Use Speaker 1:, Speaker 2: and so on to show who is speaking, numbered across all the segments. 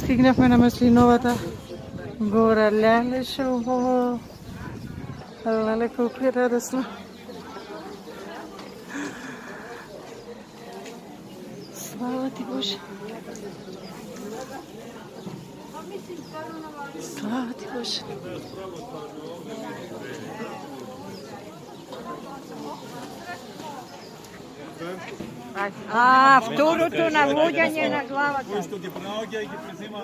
Speaker 1: Стигнахме на Маслиновата гора. Леле, шо, леле, колко е радостно. Слава ти, Боже. Слава ти, Боже.
Speaker 2: Второто наводяње на главата.
Speaker 3: Кој што ги пронаоѓа и ги презима.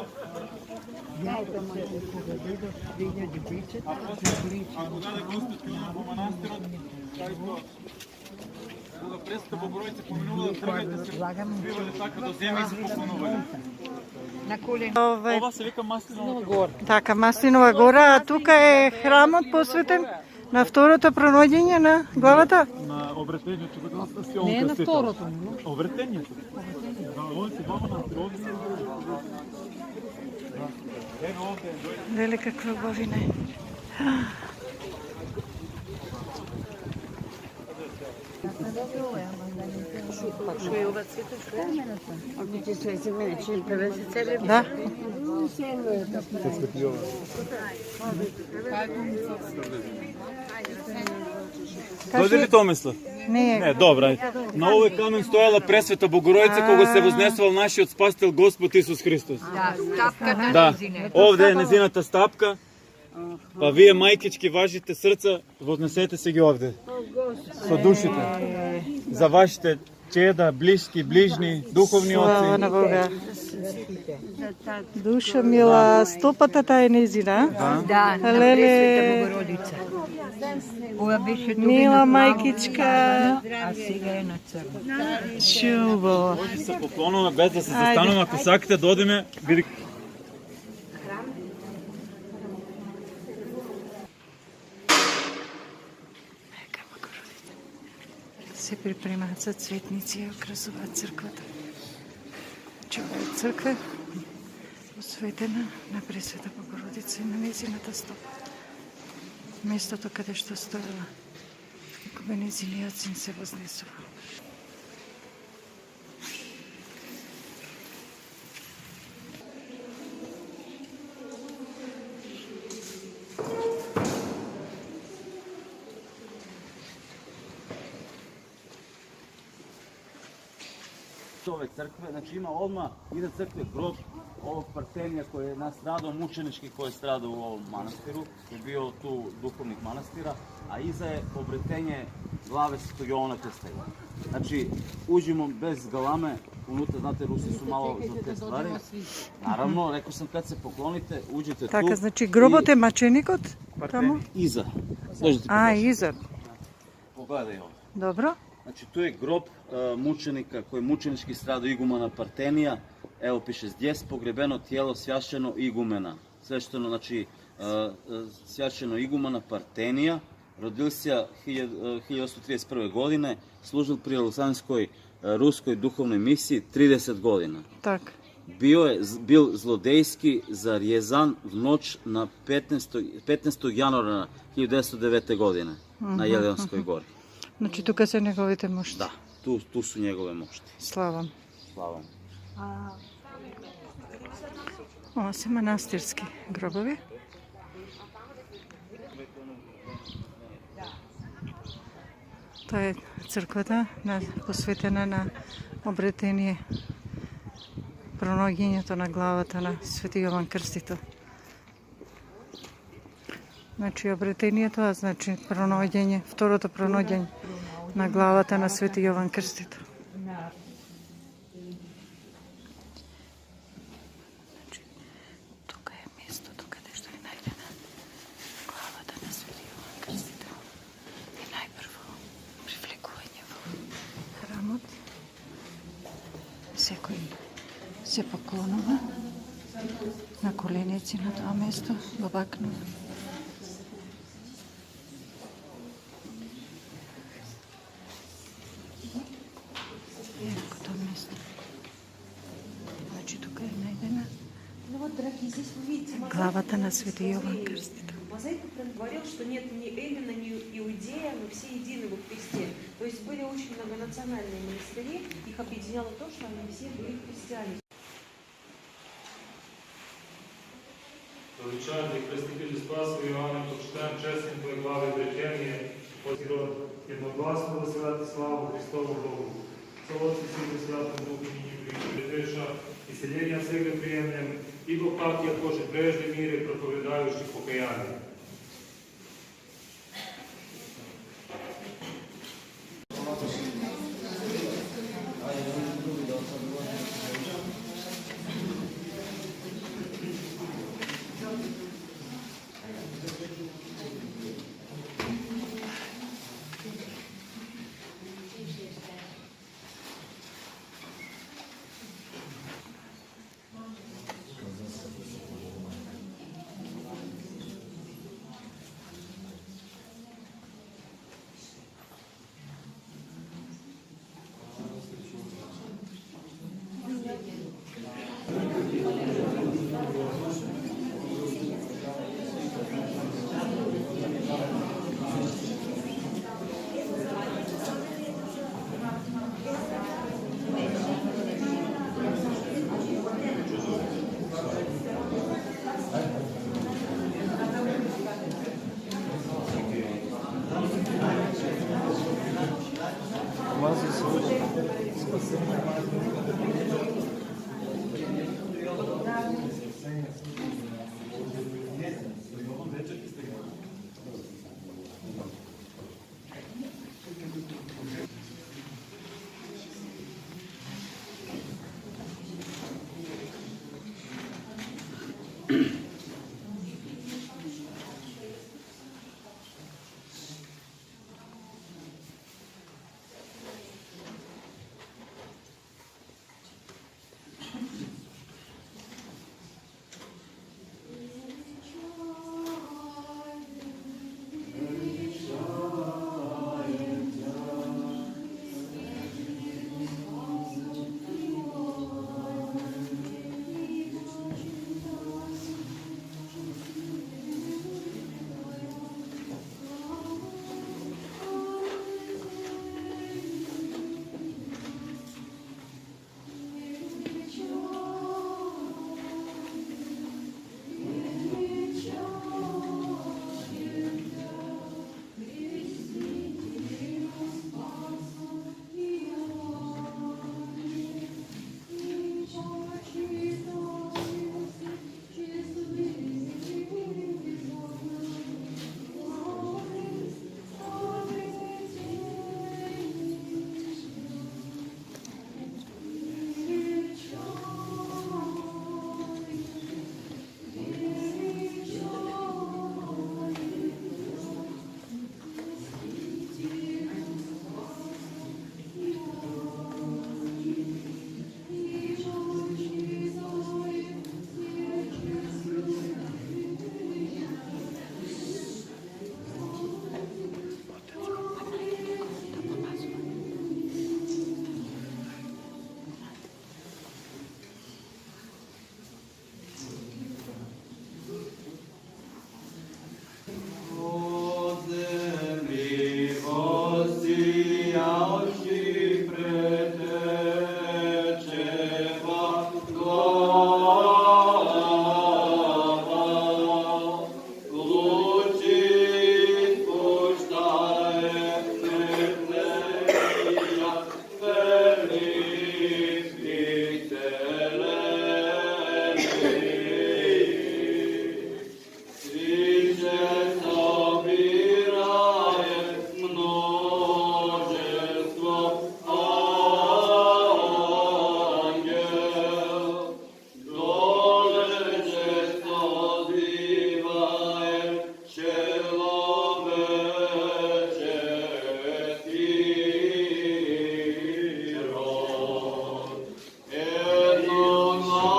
Speaker 3: А кога да Господ килина по манастирот, кај што кога Пресвета Богородица поминува да тргате се бивале така до земја и се поклонувале.
Speaker 2: На колен.
Speaker 3: Ова се вика Маслинова гора.
Speaker 1: Така, Маслинова гора, а тука е храмот посветен на второто пронаоѓање на главата?
Speaker 3: На обретењето кога се он
Speaker 2: Не на второто.
Speaker 3: Обретењето. Да, он се баба на овде. Ево овде.
Speaker 1: Леле, каква убавина е. Да.
Speaker 3: Дојде ли Томислав?
Speaker 1: Не,
Speaker 3: Не, добра. На овој камен стоела Пресвета Богородица кога се вознесувал нашиот Спасител Господ Исус Христос.
Speaker 2: Да, стапката
Speaker 3: Да,
Speaker 2: незине.
Speaker 3: овде е незината стапка. Па вие, мајкички, вашите срца, вознесете се ги овде. Со душите. За вашите чеда, блиски, ближни, духовни
Speaker 1: слава
Speaker 3: оци.
Speaker 1: на Бога. Душа мила, стопата таа е незина.
Speaker 2: Да, на
Speaker 1: Леле.
Speaker 2: Пресвета Богородица. Ова беше тука
Speaker 1: Мила
Speaker 2: на
Speaker 1: мајкичка.
Speaker 2: а сега е на црно.
Speaker 1: Шубаво.
Speaker 3: Се поклонуваме без да се застануваме, ако сакате да одиме, биде.
Speaker 1: Се припремаат за цветници и украсуваат црквата. Чува е црква, осветена на Пресвета Богородица и на незината стопа. Местото каде што стоела, кога незиниот син се вознесува.
Speaker 4: Ove crkve, znači ima odmah iza crkve grob ovog Partenija koji je nastradao, mučenički koji je stradao u ovom manastiru, je bio tu duhovnik manastira, a iza je obretenje glave Svetog Jovana Krstitelja. Znači, uđemo bez galame, unutra, znate, Rusi su malo za te stvari. Naravno, rekao sam kad se poklonite, uđete tu.
Speaker 1: Така, значи гробот е маченикот таму?
Speaker 4: Iza. Dođete
Speaker 1: А, изад.
Speaker 4: Pogledaj ovo.
Speaker 1: Добро.
Speaker 4: Znači, tu je grob mučenika koji je mučenički stradao igumana Partenija. Evo piše, zdjes pogrebeno tijelo svjašćeno igumena. Svešteno, znači, svjašćeno igumana Partenija. Rodil se 1831. godine, služil pri Lausanskoj ruskoj duhovnoj misiji 30 godina.
Speaker 1: Так.
Speaker 4: Bil zlodejski zarjezan v noć na 15. januara 1909. godine na Jelenskoj gori.
Speaker 1: Значи тука се неговите мушти.
Speaker 4: Da, tu su njegove mošti.
Speaker 1: Слава.
Speaker 4: Slava.
Speaker 1: Ова се манастирски гробови. Тоа е црквата посветена на обретение пронаоѓањето на главата на Свети Јован Крстител. Значи обретението, а значи пронаоѓање, второто пронаоѓање на главата на Свети Јован Крстител. Значи, тука е местото каде што е најдена главата на Свети Јован Крстител. И најпрво привлекување во храмот. Секој се поклонува на коленици на тоа место, го бакнува. Главата на Свети Јован Крстител.
Speaker 5: Мозаик говорил, что нет ни Эллина, ни Иудея, мы все едины во Христе. То есть были очень многонациональные монастыри, их объединяло то, что они все были христиане.
Speaker 6: Величальний Хреститель Спасу Іоанна, почитаємо чесні глави Древ'яні, Отірод, єдногласно висилати славу Христову Богу. Солодці сили святому Духу, нині прийшла, і селення всега приємним, ибо пак я тоже прежде мире проповедающих покаяние.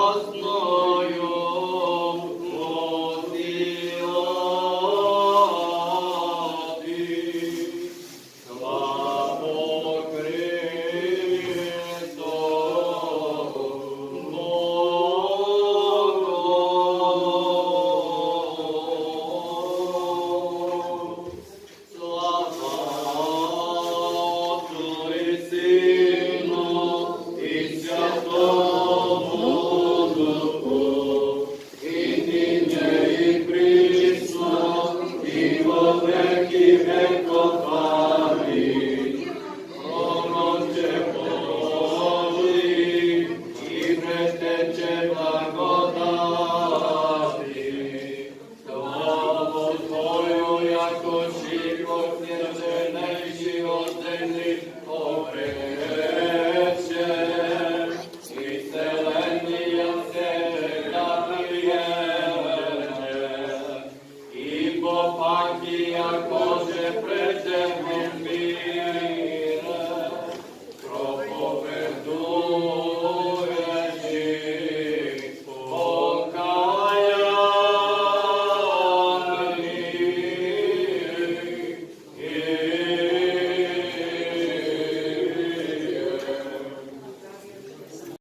Speaker 7: Jednoglasnою Тече